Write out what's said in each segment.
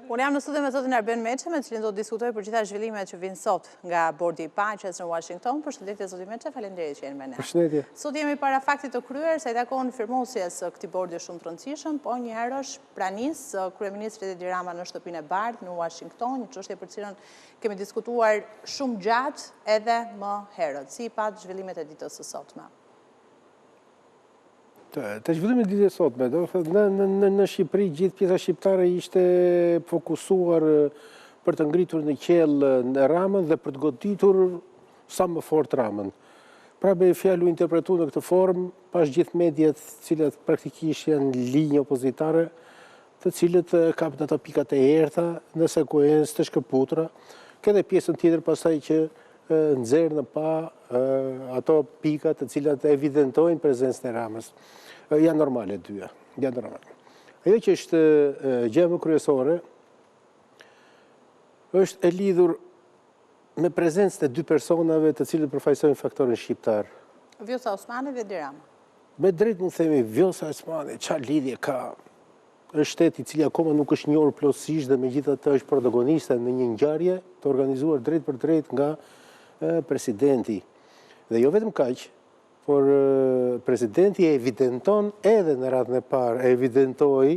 Unë jam në studio me zotin Arben Meqe, me cilin do të diskutoj për gjitha zhvillimet që vinë sot nga bordi i paqes në Washington. Përshëndetje zotin Meqe, faleminderit që jeni me ne. Përshëndetje. Sot jemi para faktit të kryer se i takon firmosjes këtij bordi shumë të rëndësishëm, po njëherë është pranis kryeministrit Edi Rama në shtëpinë e Bardh në Washington, një çështje për cilën kemi diskutuar shumë gjatë edhe më herët. Si i pat zhvillimet e ditës së sotme? Të zhvillimet e ditës së sotme, në Shqipëri gjithë pjesa shqiptare ishte fokusuar për të ngritur në qell në Ramën dhe për të goditur sa më fort Ramën. Pra me fjalë u interpretu në këtë formë, pas gjithë mediat cilat praktikisht janë linjë opozitare, të cilët kapën ato pikat e errta në sekuencë të shkëputura, këtë pjesën tjetër pastaj që nxjerr në pa ato pikat të cilat evidentojnë prezencën e Ramës. Janë normale dyja, janë normale. Ajo që është gjë më kryesore është e lidhur me prezencën e dy personave të cilët përfaqësojnë faktorin shqiptar. Vjosa Osmani dhe Edi Rama. Me drejt mund themi Vjosa Osmani, çfarë lidhje ka? Është shtet i cili akoma nuk është njohur plotësisht dhe megjithatë është protagoniste në një ngjarje të organizuar drejt për drejt nga presidenti. Dhe jo vetëm kaq, por presidenti e evidenton edhe në radhën e parë, e evidentoi,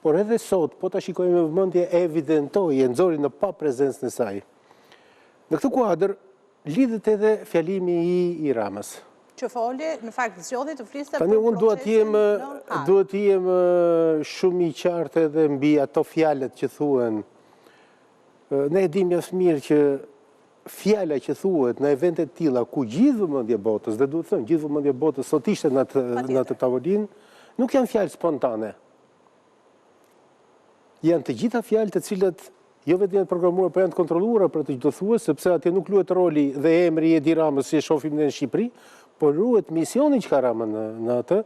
por edhe sot, po ta shikojmë me vëmendje, e evidentoi, e nxori në pa prezencën e saj. Në këtë kuadër lidhet edhe fjalimi i Ramës. Që foli, në fakt zgjodhi të fliste për procesin. Unë duhet të jem shumë i qartë edhe mbi ato fjalët që thuhen. Ne e dimë mjaft mirë që fjala që thuhet në eventet tilla ku gjithë vëmendja botës, dhe duhet thënë, gjithë vëmendja botës sot ishte në atë tavolinë, nuk janë fjalë spontane. Janë të gjitha fjalë të cilat jo vetëm janë programuar, por janë të kontrolluara për të çdo thues, sepse atje nuk luhet roli dhe emri i Edi Ramës si e shohim ne në Shqipëri, por luhet misioni që ka Rama në atë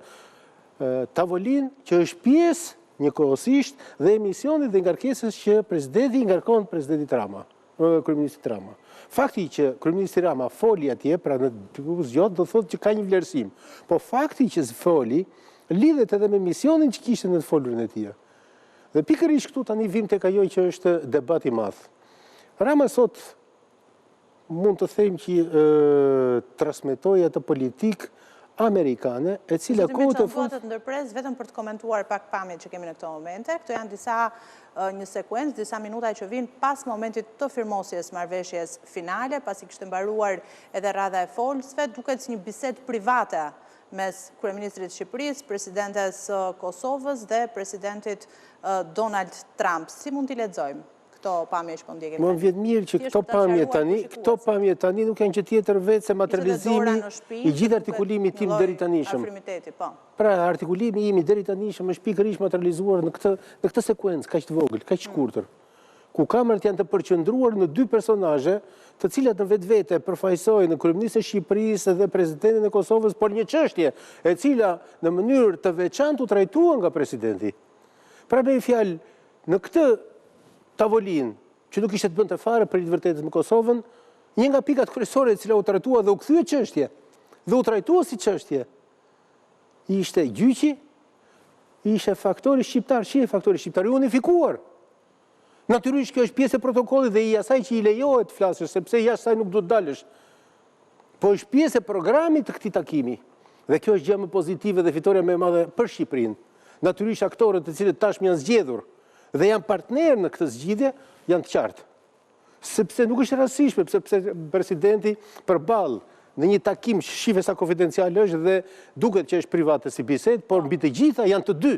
tavolinë që është pjesë njëkohësisht dhe emisioni dhe ngarkesës që presidenti i ngarkon presidentit Rama, kryeministit Rama. Fakti që kryeministi Rama foli atje, pra në zgjodh, do thotë që ka një vlerësim. Po fakti që foli lidhet edhe me misionin që kishte në të folurin e tij. Dhe pikërisht këtu tani vim tek ajo që është debat i madh. Rama sot mund të them që transmetoi atë politikë amerikane, e cila kohë të fundit të ndërpres vetëm për të komentuar pak pamjet që kemi në këto momente. Këto janë një sekuencë, disa minuta që vinë pas momentit të firmosjes marrëveshjes finale, pasi kishte mbaruar edhe radha e folësve, duket si një bisedë private mes kryeministrit të Shqipërisë, presidentes Kosovës dhe presidentit Donald Trump. Si mund t'i lexojmë këto pamje që po ndjekim? Më vjen mirë që këto pamje tani nuk janë që tjetër vetë se materializimi i gjithë artikulimit tim deri tanishëm. Pra artikulimi im deri tanishëm është pikërisht materializuar në këtë sekuencë kaq të vogël, kaq të shkurtër, ku kamerat janë të përqendruar në dy personazhe, të cilat në vetvete përfaqësojnë kryeministin e Shqipërisë dhe presidentin e Kosovës, por një çështje e cila në mënyrë të veçantë u trajtuar nga presidenti. Pra me fjalë, në këtë tavolinë, që nuk ishte të bënte fare për të vërtetës me Kosovën, një nga pikat kryesore e cila u trajtua dhe u kthye çështje, dhe u trajtua si çështje, ishte gjyqi, ishte faktori shqiptar, i unifikuar. Natyrisht kjo është pjesë e protokollit dhe i asaj që i lejohet të flasësh, sepse jashtë saj nuk duhet dalësh. Po është pjesë e programit të këtij takimi. Dhe kjo është gjë më pozitive dhe fitoria më e madhe për Shqipërinë. Natyrisht aktorët të cilët tashmë janë zgjedhur dhe janë partnerë në këtë zgjidhje, janë të qartë. Sepse nuk është rastësishme, sepse presidenti përballë në një takim që shihet sa konfidencial është dhe duket që është private si bisedë, por mbi të gjitha janë të dy.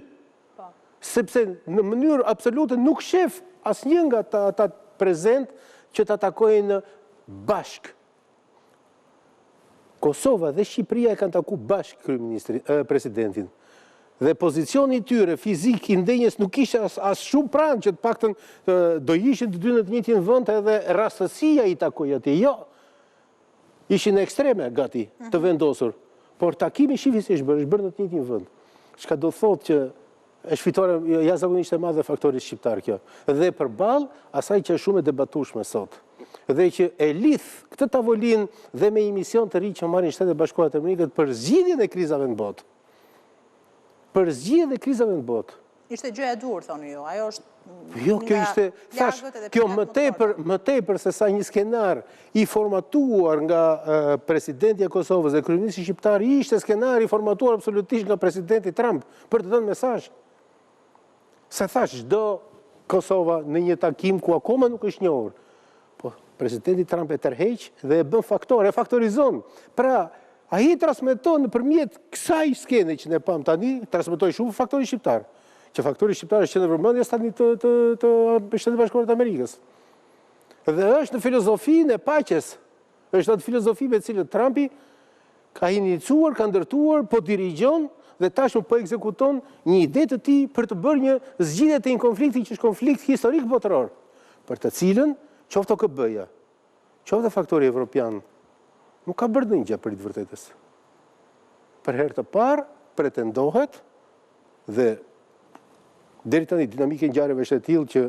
Sepse në mënyrë absolute nuk shef asnjë nga ata prezent që ta takojnë bashk. Kosova dhe Shqipëria e kanë taku bashk presidentin. Dhe pozicioni i tyre fizik i ndenjes nuk ishte as shumë pranë që të paktën do ishin të dy në të njëjtin vend edhe rastësia i takoi atje. Jo. Ishin ekstreme gati të vendosur, por takimi shifis është bërë në të njëjtin vend. Çka do thotë që është fitore jashtëzakonisht e madhe faktori shqiptar kjo. Dhe përballë asaj që është shumë e debatueshme sot. Dhe që e lidh këtë tavolinë dhe me një mision të ri që marrin Shtetet Bashkuara të Amerikës për zgjidhjen e krizave në botë. Për zgjidhjen e krizave në botë. Ishte gjë e dur, thoni ju. Ajo është jo, kjo ishte, thash, kjo më tepër se sa një skenar i formatuar nga presidenti e Kosovës dhe kryeministri shqiptar, ishte skenar i formatuar absolutisht nga presidenti Trump për të dhënë mesazh. Se thash, çdo Kosova në një takim ku akoma nuk është njohur, po presidenti Trump e tërheq dhe e bën faktor, e faktorizon. Pra, ai transmeton nëpërmjet kësaj skene që ne pam tani, transmetoi shumë faktori shqiptar. Që faktori shqiptar është që në vërmendjes tani të Shtetit Bashkuar të Amerikës. Dhe është në filozofinë e paqes, është atë filozofi me cilën Trumpi ka iniciuar, ka ndërtuar, po dirigjon dhe tashmë po ekzekuton një ide të tij për të bërë një zgjidhje të një konflikti që është konflikt historik botëror, për të cilën qoftë OKB-ja, qoftë faktori evropian, nuk ka bërë ndonjë gjë për të vërtetës. Për herë të parë pretendohet dhe deri tani dinamika e ngjarjeve është e tillë që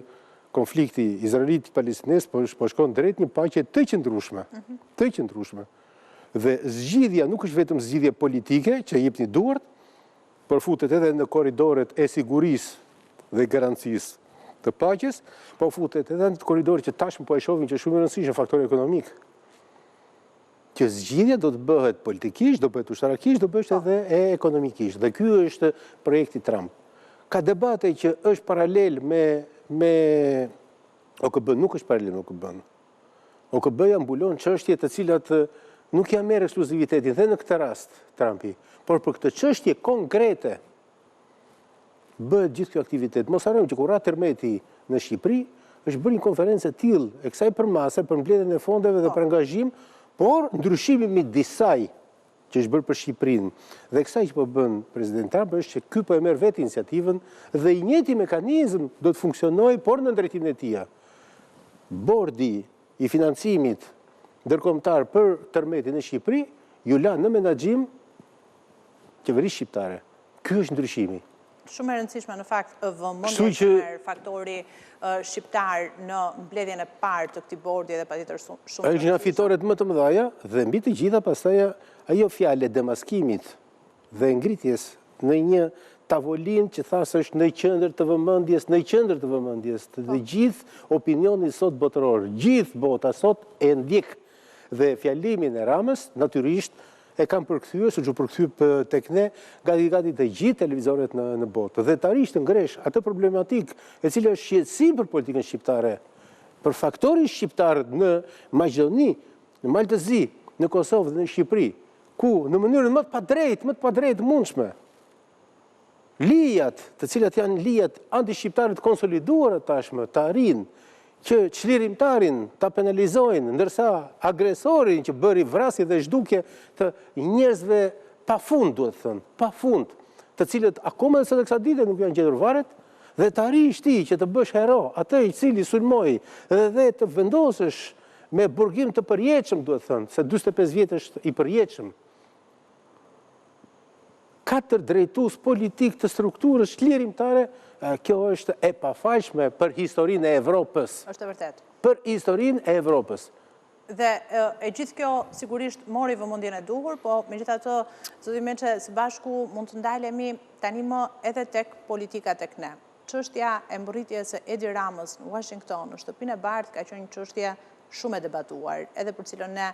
konflikti izraelit-palestinez po shkon drejt një paqe të qëndrueshme. Dhe zgjidhja nuk është vetëm zgjidhje politike që jepni duart, por futet edhe në korridoret e sigurisë dhe garancisë të paqes, po futet edhe në korridoret që tashmë po e shohim që shumë i rëndësishëm faktori ekonomik. Që zgjidhja do të bëhet politikisht, do bëhet ushtarakisht, do bëhet edhe ekonomikisht. Dhe ky është projekti Trump. Ka debate që është paralel me OKB, nuk është paralel me OKB. OKB-ja mbulon çështje të cilat nuk ja merr ekskluzivitetin dhe në këtë rast Trumpi, por për këtë çështje konkrete bëhet gjithë kjo aktivitet. Mos harrojmë që kur ra tërmeti në Shqipëri, është bërë një konferencë e tillë e kësaj përmase për mbledhjen e fondeve dhe për angazhim, por ndryshimi midis saj që është bërë për Shqipërinë dhe kësaj që po bën president Trump është që ky po e merr vetë iniciativën dhe i njëjti mekanizëm do të funksionojë por në drejtimin e tij. Bordi i financimit ndërkombëtar për tërmetin në Shqipëri ju la në menaxhim qeverisë shqiptare. Ky është ndryshimi. Shumë e rëndësishme në fakt vëmendje faktori shqiptar në mbledhjen e parë të këtij bordi dhe patjetër shumë. Është një fitoret më të mëdha dhe mbi të gjitha pastaj ajo fjalë demaskimit dhe ngritjes në një tavolinë që thasë është në qendër të vëmendjes, të gjithë opinionit sot botëror, gjithë bota sot e ndjek dhe fjalimin e Ramës natyrisht e kam përkthyer, siç u përkthy tek ne, gati të gjithë televizoret në botë. Dhe tarisht ngresh atë problematik e cila është shqetësim për politikën shqiptare, për faktorin shqiptar në Maqedoni, në Maltëzi, në Kosovë dhe në Shqipëri, ku në mënyrën më të padrejtë mundshme, lijat, të cilat janë lijat anti-shqiptare të konsoliduara tashmë, të arrin që çlirimtarin ta penalizojnë, ndërsa agresorin që bëri vrasje dhe zhdukje të njerëzve pafund, duhet thënë, pafund, të cilët akoma dhe sot e kësaj dite nuk janë gjetur varet, dhe të arrish ti që të bësh hero, atë i cili sulmoi dhe të vendosësh me burgim të përjetshëm, duhet thënë, se 45 vjet është i përjetshëm. 4 drejtues politik të strukturës çlirimtare, kjo është e pafajshme për historinë e Evropës. Është e vërtet. Për historinë e Evropës. Dhe e gjithë kjo sigurisht mori vëmendjen e duhur, po megjithatë, zoti Meçe, së bashku mund të ndalemi tani më edhe tek politika tek ne. Çështja e mbërritjes së Edi Ramës në Washington, në shtëpinë e Bardhë, ka qenë një çështje shumë e debatuar, edhe për cilën ne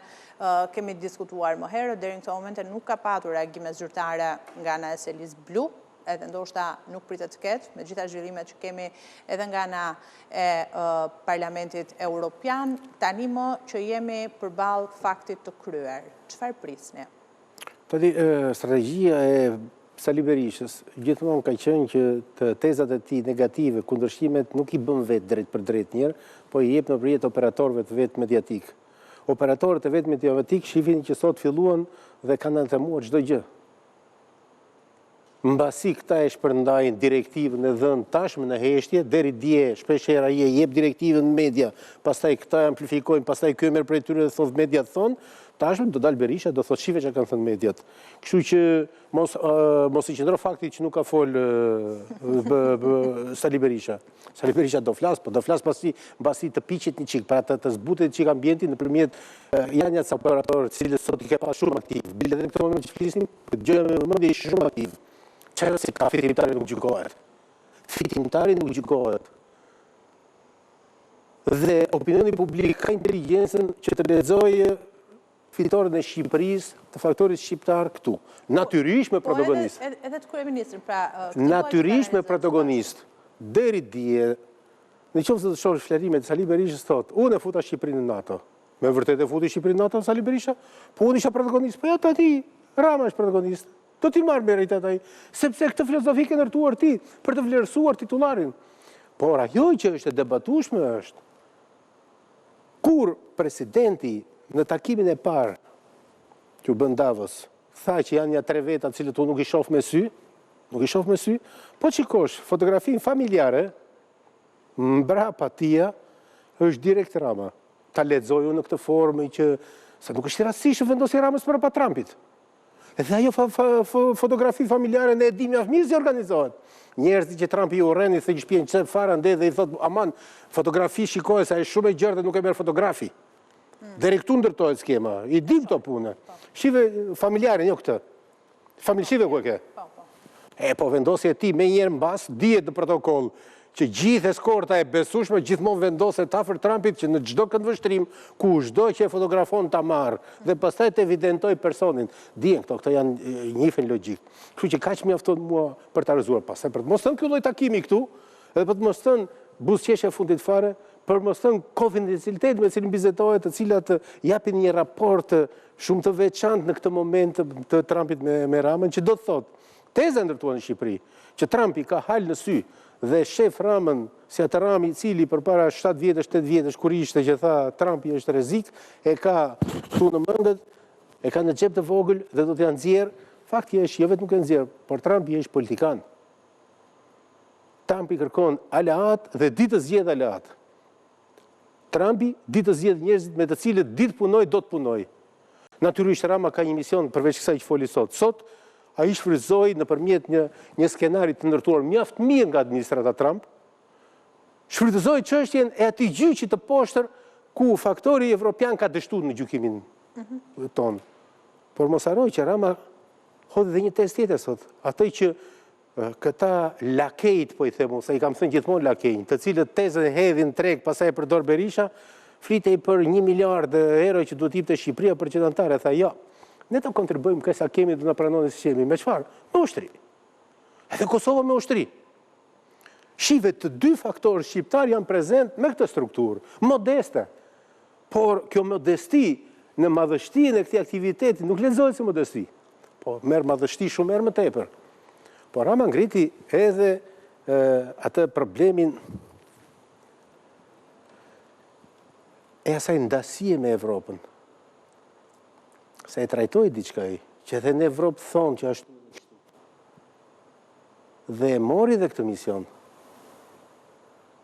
kemi diskutuar më herët, deri në këtë moment nuk ka patur reagime zyrtare nga ana e Selis Blu, edhe ndoshta nuk pritet të ketë, me gjitha zhvillimet që kemi edhe nga ana e Parlamentit Evropian, tani më që jemi përballë faktit të kryer. Çfarë prisni? Tani strategjia e Sali Berishës gjithmonë ka qenë që të tezat e tij negative, kundërshtimet nuk i bën vetë drejt për drejt njerë, po i jep nëpërmjet operatorëve të vetë mediatik. Operatorët e vetë mediatik shifin që sot filluan dhe kanë antemuar çdo gjë. Mbasi këta e shpërndajnë direktivën e dhënë tashmë në heshtje, deri dje shpeshherë ai jep direktivën në media, pastaj këta amplifikojnë, pastaj ky merr prej tyre dhe thotë media thonë, tashmë do dal Berisha do thotë shive që kanë thënë mediat. Kështu që mos i qëndro fakti që nuk ka fol Sali Berisha. Sali Berisha do flas, po do flas mbasi të piqet një çik, para të zbutet çik ambienti nëpërmjet janë ato operatorë të cilët sot i ka pas shumë aktiv. Bile në këtë moment që flisim, gjë më shumë aktiv. Çfarë si kafe trimtare nuk gjykohet. fitimtari nuk gjykohet. Dhe opinioni publik ka inteligjencën që të lexojë fitoren e Shqipërisë, të faktorit shqiptar këtu. Natyrisht me protagonist. Edhe të kryeministrin, pra... Natyrisht me protagonist. Deri dje, në qoftë se të shohësh fleриmet e Sali Berishës thotë, unë e futa Shqipërinë në NATO. Me vërtet e futi Shqipërinë në NATO Sali Berisha? Po unë isha protagonist, po ja tani Rama është protagonist. Do t'i marrë meritat ai, sepse këtë filozofi ke ndërtuar ti për të vlerësuar titullarin. Por ajo që është e debatueshme është kur presidenti në takimin e parë që u bën Davos tha që janë ja 3 veta të cilët unë nuk i shoh me sy, po shikosh fotografinë familjare mbrapa tia është direkt Rama. Ta lexoj unë në këtë formë që sa nuk është rastësisht vendosja e Ramës përpara Trumpit. Edhe ajo fotografi familjare ne e dim mjaft mirë si organizohet. Njerëzit që Trumpi i urren i thënë shtëpinë çe fara ndë dhe i thotë aman fotografi shikoj sa është shumë e gjerë dhe nuk e merr fotografi. Deri këtu ndërtohet skema. I dim këto punë. Shive familjare jo këtë. Familjive ku e ke? Po vendosja e tij më njëherë mbas dihet në protokoll që gjithë eskorta e besueshme gjithmonë vendoset afër Trumpit që në çdo këndvështrim kushdo që e fotografon ta marr dhe pastaj të evidentoj personin. Dihen këto janë njihen logjik. Kështu që kaq mjafton mua për ta rrezuar pastaj për të mos thënë ky lloj takimi këtu, edhe për të mos thënë buzëqeshja fundit fare, për mos thënë konfidencialitet me cilin bizedohet, të cilat japin një raport shumë të veçantë në këtë moment të Trumpit me Ramën, që do të thotë teza ndërtuar në Shqipëri, që Trumpi ka hal në sy dhe shef Ramën si atë Rami i cili përpara 7 vjetësh, 8 vjetësh kur ishte që tha Trumpi është rrezik, e ka këtu në mëngët, e ka në xhep të vogël dhe do t'ja nxjerr. Fakti është jo vetëm nuk e nxjerr, por Trumpi është politikan. Trumpi kërkon aleat dhe ditë të zgjedh aleat. Trumpi ditë të zgjedh njerëzit me të cilët ditë punoj do të punoj. Natyrisht Rama ka një mision përveç kësaj që foli sot. Sot ai shfryzoi nëpërmjet një skenari të ndërtuar mjaft mirë nga administrata Trump, shfrytëzoi çështjen e atij gjyqi të poshtër ku faktori evropian ka dështuar në gjykimin ton. Por mos harroj që Rama hodhi dhe një test tjetër sot, atë që këta lakejt, po i themu, sa i kam thënë gjithmonë lakejnë, të cilët tezën e hedhin treg, pastaj e përdor Berisha, flitej për 1 miliard euro që duhet jepte Shqipëria për qytetarë, tha jo. Ne të kontribuojmë kësa kemi dhe në pranoni si qemi. Me qëfar? Me ushtri. Edhe Kosova me ushtri. Shive të 2 faktorë shqiptar janë prezent me këtë strukturë. Modeste. Por kjo modesti në madhështinë e këtij aktiviteti nuk lexohet si modesti. Po merr madhështi shumë merr më tepër. Por Rama ngriti edhe atë problemin e asaj ndasie me Evropën. Se e trajtoi diçka ai, që edhe në Evropë thonë që është dhe e mori dhe këtë mision.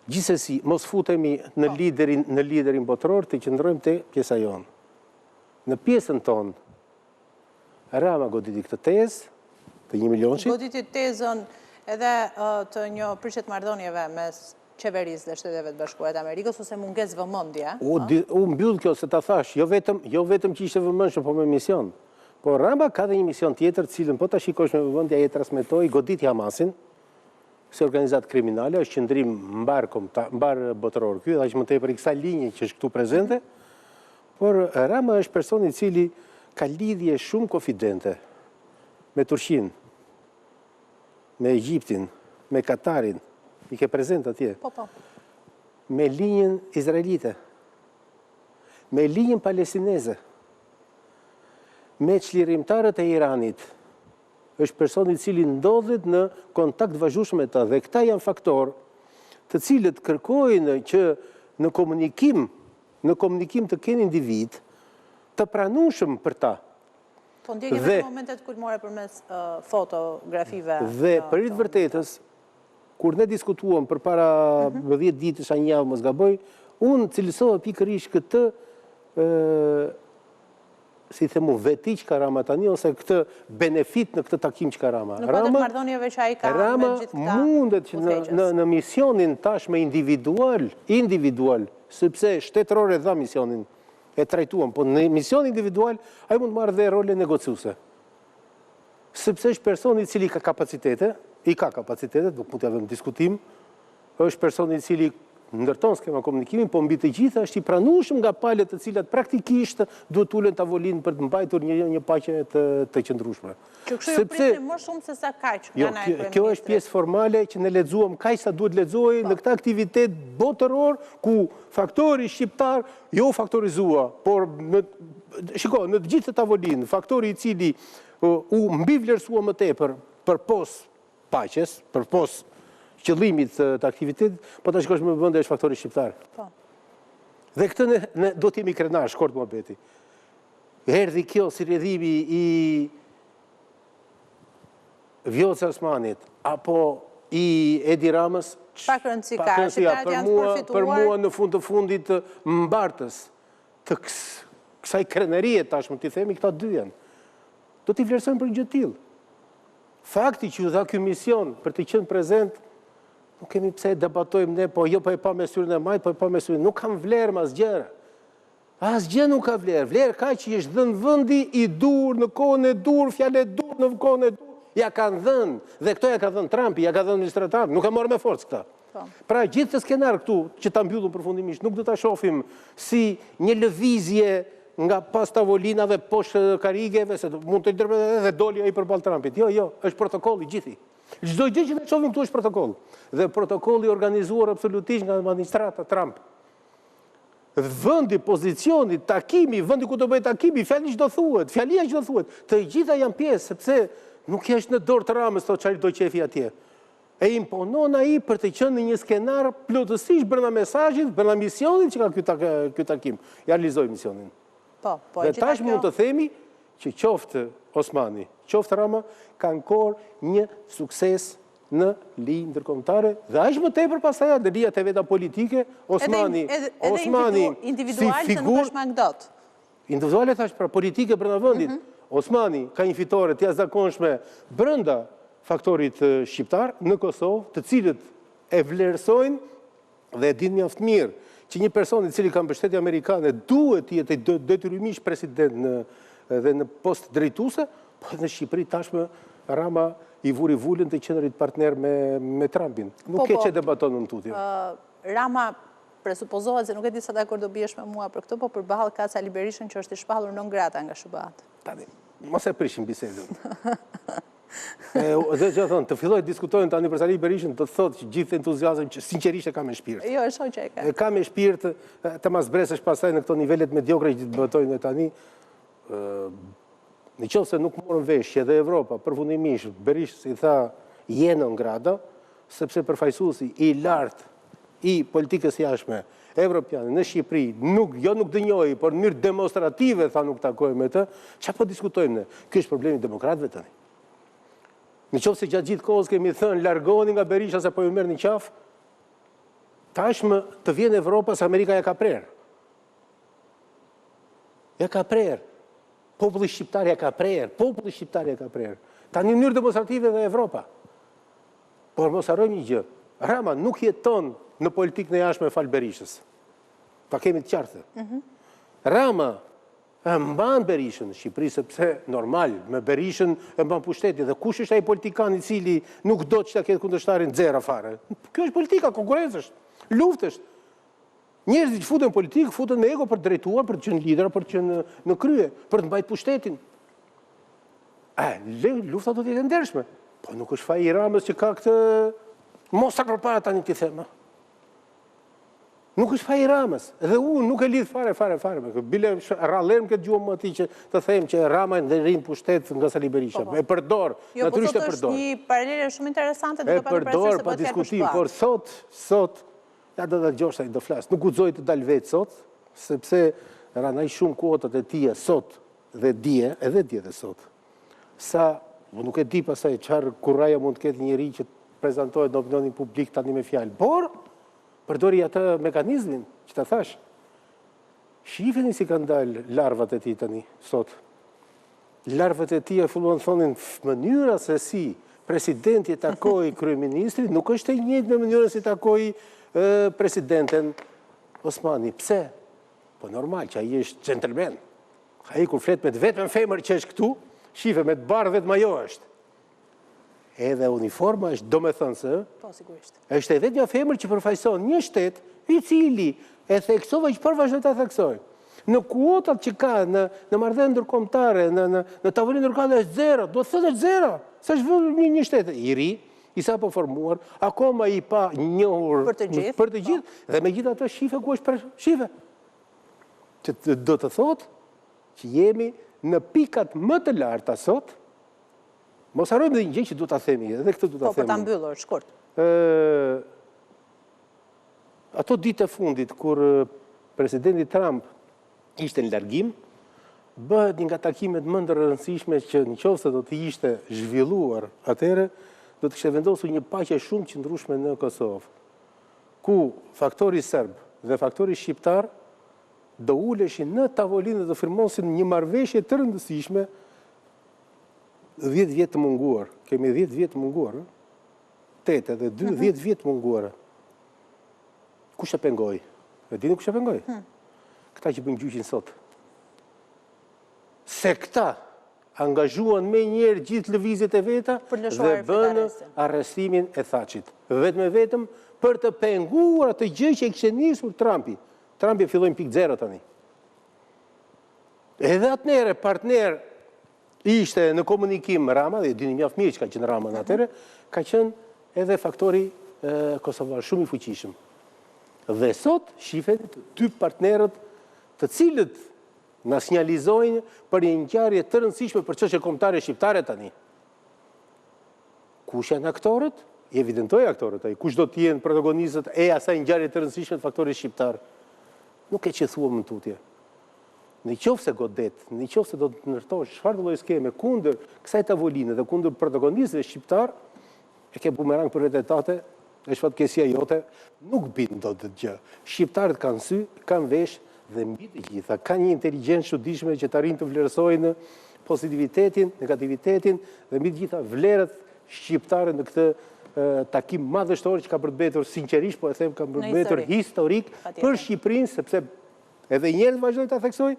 Gjithsesi, mos futemi në liderin botëror, të qëndrojmë te pjesa jonë. Në pjesën tonë, Rama goditi këtë tezë të 1 milionshit. Goditi tezën edhe të një prishet marrëdhënieve mes qeverisë dhe Shteteve të Bashkuara të Amerikës ose mungesë vëmendje. U mbyll kjo se ta thash, jo vetëm që ishte vëmendshëm, po me mision. Por Rama ka dhe një mision tjetër, cilën po ta shikosh me vëmendje ai e transmetoi, goditi Hamasin si organizatë kriminale, është qëndrim mbar botëror ky, dhe aq më tepër i kësaj linje që është këtu prezente. Por Rama është person i cili ka lidhje shumë konfidente me Turqinë, me Egjiptin, me Katarin. I ke prezent atje. Po. Me linjën izraelite, me linjën palestineze, me çlirimtarët e Iranit. Është person i cili ndodhet në kontakt vazhdueshëm me ta dhe këta janë faktorë të cilët kërkojnë që në komunikim të kenë individ të pranueshëm për ta. Po ndjekemi në momentet kulmore përmes fotografive. Dhe për të vërtetës, kur ne diskutuam për para 10 ditësh a një javë mos gaboj, unë cilësova pikërisht këtë, si themu, veti që ka Rama tani, ose këtë benefit në këtë takim që ka Rama. Në këtë marrëdhënieve që ai ka me gjithë këta. Rama mundet që në misionin tashme individual, sepse shtetërore dha misionin, e trajtuam, po në mision individual, ai mund marrë dhe role negociuese. Sepse është person i cili ka kapacitete, i ka kapacitetet, nuk mund të avem diskutim, është personi i cili ndërton skema komunikimin, po mbi të gjitha është i pranueshëm nga palët të cilat praktikisht duhet ulen tavolinë për të mbajtur një paqe të qëndrueshme. Që kështu ju prisni më shumë se sa kaq nga ana e kryeministrit. Kjo është pjesë formale që ne lexuam kaq sa duhet lexojë në këtë aktivitet botëror ku faktori shqiptar jo faktorizua, por në të gjithë tavolinë, faktori i cili u mbi vlerësua më tepër përpos paqes, përpos qëllimit të aktivitetit, po të shkosh me vëndë është faktori shqiptar. Dhe këtë ne do t'jemi krenar, shkort më beti. Erdhi kjo si redhimi i Vjosa Osmanit, apo i Edi Ramës, pak rëndësika, shqiptarët janë të përfituar. Për mua në fund të fundit mbartës të kësaj krenerie tashmë t'i themi këta dy janë. Do t'i vlerësojmë për gjë t'illë. Fakti që dha ky mision për të qenë prezent, nuk kemi pse debatojmë ne, po jo po e pa me syrin e majt, po e pa me syrin. Nuk kam vlerë mas gjëra. Asgjë nuk ka vlerë. Vlerë ka që është dhënë vëndi i dur, në kohën e dur, fjale dur, në kohën e dur. Ja kanë dhënë, dhe këto ja ka dhënë Trumpi, ja ka dhënë administratarë, nuk e morë me forcë këta. Pra gjithë të skenar këtu, që ta mbyllun përfundimisht, nuk do ta shohim si një lëvizje nga pas tavolinave poshtë karigeve, se mund të interpretojë edhe doli ai përballë Trumpit. Jo, është protokolli gjithi. Çdo gjë që ne shohim këtu është protokoll. Dhe protokolli organizuar absolutisht nga administrata Trump. Vendi, pozicioni, takimi, vendi ku do bëhet takimi, fjalia që do thuhet, të gjitha janë pjesë, sepse nuk është në dorë të Ramës to çfarë do qefi atje. E imponon ai për të qenë në një skenar plotësisht brenda mesazhit, brenda misionit që ka ky takim. Ja realizoi misionin. Dhe tash mund të themi që qoftë Osmani, qoftë Rama, kanë korë një sukses në linjë ndërkombëtare dhe aq më tepër pastaj në linjat e veta politike, Osmani si figurë është më anëdot. Individuale thash pra politike brenda vendit. Osmani ka një fitore të jashtëzakonshme brenda faktorit shqiptar në Kosovë, të cilët e vlerësojnë dhe e dinë mjaft mirë që një person i cili ka mbështetje amerikane duhet të jetë detyrimisht president dhe në post drejtuese, po në Shqipëri tashmë Rama i vuri vullën të qenerit partner me Trumpin. Nuk e që debaton në tutje. Rama presupozohet, se nuk e di sa dakord do biesh me mua për këto, po përballë ka Sali Berishën që është i shpallur non grata nga SBA-t. Tani, mos e prishim bisedën. Dhe që thonë, të filloj të diskutojnë tani për Sali Berishën, do të thotë që gjithë entuziazëm që sinqerisht e ka me shpirt. Jo, e shoh që e ka. E ka me shpirt, të mas bresesh pasaj në këto nivellet mediokre që të debatojnë tani. Në qoftë se nuk morën vesh që edhe Evropa, përfundimisht, Berishës i tha jenon grada, sepse përfaqësuesi i lartë i politikës jashtme evropiane në Shqipëri nuk dënjoi, por në mënyrë demonstrative tha nuk takojmë me të, çfarë po diskutojmë ne? Ky është problemi i demokratëve tani. Në qoftë se gjatë gjithë kohës kemi thënë largoni nga Berisha se po ju merrni qaf, tashmë të vjen Evropa se Amerika ja ka prerë. Ja ka prerë. Populli shqiptar ja ka prerë. Tani në mënyrë demonstrative dhe Evropa. Por mos harrojmë një gjë. Rama nuk jeton në politikën e jashtme fal Berishës. Ta kemi të qartë. Rama e mban Berishën në Shqipëri sepse normal me Berishën e mban pushtetin dhe kush është ai politikan i cili nuk do që ta ketë kundërshtarin zero fare. Kjo është politika, konkurrencë është, luftë është. Njerëzit që futen politikë, futen me ego për të drejtuar, për të qenë lidera, për të qenë në krye, për të mbajtur pushtetin. Lufta do të jetë ndershme. Po nuk është faji i Ramës që ka këtë mostra përpara tani ti them. Nuk është faji i Ramës. Dhe unë nuk e lidh fare me këtë. Bile rrallem këtë gjuhë më atij që të them që Rama ndërrin pushtet nga Sali Berisha. E përdor, natyrisht e përdor. Jo, po është një paralele shumë interesante duke pa përdor pa diskutim, por sot ja do të gjosha i do flas. Nuk guxoj të dal vetë sot, sepse ranaj shumë kuotat e tia sot dhe edhe dje dhe sot. Sa, nuk e di pasaj çfarë kurraja mund të ketë njëri që prezantohet në opinionin publik tani me fjalë. Por, përdori atë mekanizmin që ta thash. Shifeni si kanë dalë larvat e tij tani sot. Larvat e tij filluan të thonin mënyra se si presidenti takoi kryeministrin nuk është e njëjtë në mënyrën se takoi presidenten Osmani. Pse? Po normal që ai është gentleman. Ai kur flet me të vetën femër që është këtu, shife me të bardhë vetëm ajo është. edhe uniforma është do me thënë se, Po, sigurisht. është edhe një femër që përfaqëson një shtet i cili e theksova që për vazhdo të theksoj. Në kuotat që ka, në marrëdhënie ndërkombëtare, në tavolinë ndërkombëtare është zero, do të thotë është zero, se është një shtet i ri, i sapo formuar, akoma i pa njohur për të gjithë, dhe megjithatë shife ku është për shife. Që do të thotë që jemi në pikat më të larta sot, mos harrojmë dhe një gjë që du ta themi, edhe këtë du ta themi. Po, për ta mbyllur, shkurt. Ato ditë e fundit, kur presidenti Trump ishte në largim, bëhet një nga takimet më të rëndësishme që nëse do të ishte zhvilluar atëherë, do të kishte vendosur një paqe shumë qëndrueshme në Kosovë, ku faktori serb dhe faktori shqiptar do uleshin në tavolinë dhe do firmosin një marrëveshje të rëndësishme 10 vjet të munguar. Kemi 10 vjet të munguar, 8 edhe 2, 10 vjet të munguar. Kush e pengoi? E dini kush e pengoi? Këta që bëjnë gjyqin sot. Se këta angazhuan me njerë gjithë lëvizjet e veta dhe bënë arrestimin e Thaqit. Vetëm e vetëm për të penguar atë gjë që e kishte nisur Trumpi. Trumpi filloi në pikë zero tani. Edhe atëherë partner ishte në komunikim Rama, dhe dini mjaft mirë që ka qenë Rama në atëherë, ka qenë edhe faktori kosovar shumë i fuqishëm. Dhe sot shifen dy partnerët të cilët na sinjalizojnë për një ngjarje të rëndësishme për çështje kombëtare shqiptare tani. Kush janë aktorët? I evidentoi aktorët ai. Kush do të jenë protagonistët e asaj ngjarje të rëndësishme të faktorit shqiptar? Nuk e që thuam në tutje. Në qoftë se godet, në qoftë se do të ndërtosh çfarë lloj skeme kundër kësaj tavoline dhe kundër protagonistëve shqiptar, e ke bumerang për vetetate, është fatkeqësia jote, nuk bin dot të gjë. Shqiptarët kanë sy, kanë vesh dhe mbi të gjitha kanë një inteligjencë çuditshme që të arrijnë të vlerësojnë pozitivitetin, negativitetin dhe mbi të gjitha vlerët shqiptare në këtë takim madhështor që ka përbetur sinqerisht, po e them ka përbetur historik për Shqipërinë, sepse edhe një herë vazhdoj ta theksoj,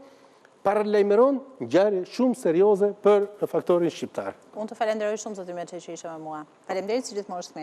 paralajmëron ngjarje shumë serioze për faktorin shqiptar. Unë të falenderoj shumë zoti Meçi që ishe me mua. Faleminderit si gjithmonë.